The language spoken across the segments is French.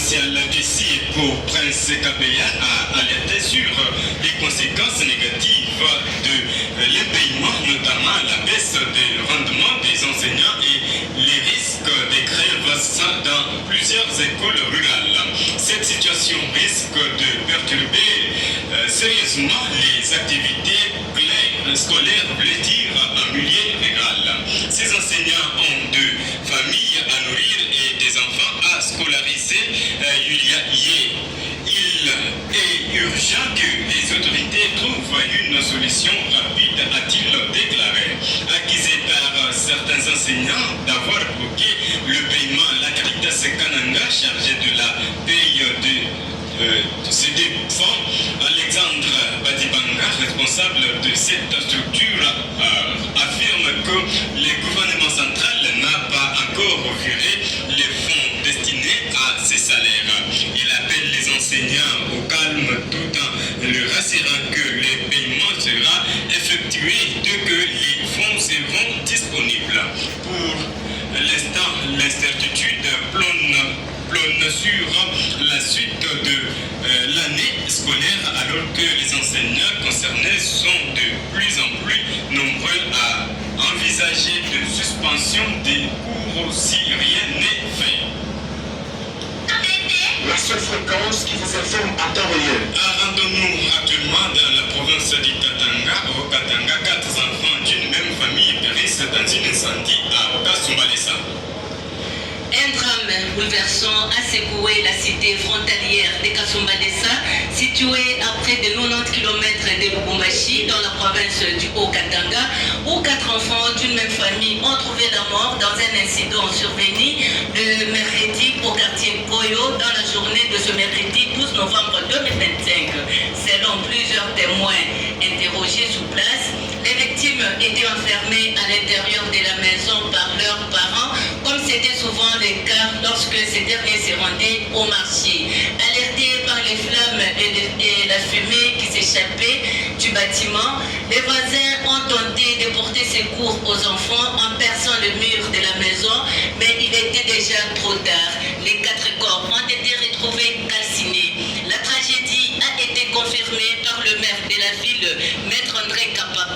social ici pour Prince Kabeya a alerté sur les conséquences négatives de l'impayement, notamment la baisse des rendements des enseignants et les risques de grèves dans plusieurs écoles rurales. Cette situation risque de perturber sérieusement les activités scolaires, voulait dire en milieu rural. Ces enseignants ont deux familles à nourrir et des enfants à scolariser. Il est urgent que les autorités trouvent une solution rapide, a-t-il déclaré. Accusé par certains enseignants d'avoir bloqué le paiement à la Caritas Kananga chargé de la paye de ces deux fonds, Alexandre Badibanga, responsable de cette structure, affirme que le gouvernement central n'a pas encore viré les fonds destinés à ces salaires. Il appelle les enseignants au calme tout en leur rassurant que le paiement sera effectué dès que les fonds seront disponibles. Pour l'instant, l'incertitude plane sur la suite de l'année scolaire alors que les enseignants concernés sont de plus en plus nombreux à envisager une suspension des cours si rien n'est fait. La seule fréquence qui vous informe en temps réel. Rendons-nous actuellement dans la province du Katanga. Au Katanga, 4 enfants d'une même famille périssent dans un incendie à Okasumbalesa. Un drame bouleversant a secoué la cité frontalière de Kasumbalesa, située à près de 90 km de Lubumbashi, dans la province du Haut-Katanga, où 4 enfants d'une même famille ont trouvé la mort dans un incident survenu le mercredi au quartier Koyo, dans la journée de ce mercredi 12 novembre 2025. Selon plusieurs témoins interrogés sur place, les victimes étaient enfermées à l'intérieur de la maison par leurs parents, comme c'était souvent le cas lorsque ces derniers se rendaient au marché. Alertés par les flammes et la fumée qui s'échappait du bâtiment, les voisins ont tenté de porter secours aux enfants en perçant le mur de la maison, mais il était déjà trop tard. Les 4 corps ont été retrouvés calcinés. La tragédie a été confirmée par le maire de la ville, Maître André Kapampa,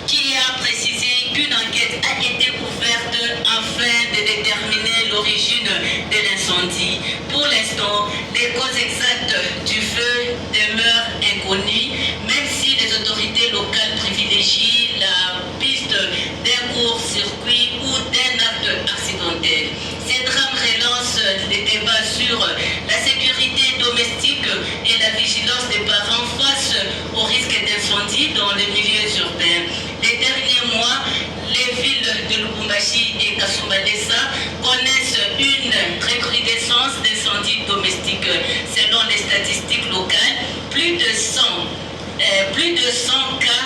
qui a précisé qu'une enquête a été ouverte afin de déterminer l'origine de l'incendie. Pour l'instant, les causes exactes du feu demeurent inconnues, même si les autorités locales privilégient la piste d'un court-circuit ou d'un acte accidentel. Ces drames relancent les débats sur la sécurité domestique et la vigilance des parents face au risque d'incendie dans les milieux urbains. Les derniers mois, les villes de Lubumbashi et Kasumbalesa connaissent une recrudescence d'incendies domestiques. Selon les statistiques locales, plus de 100 cas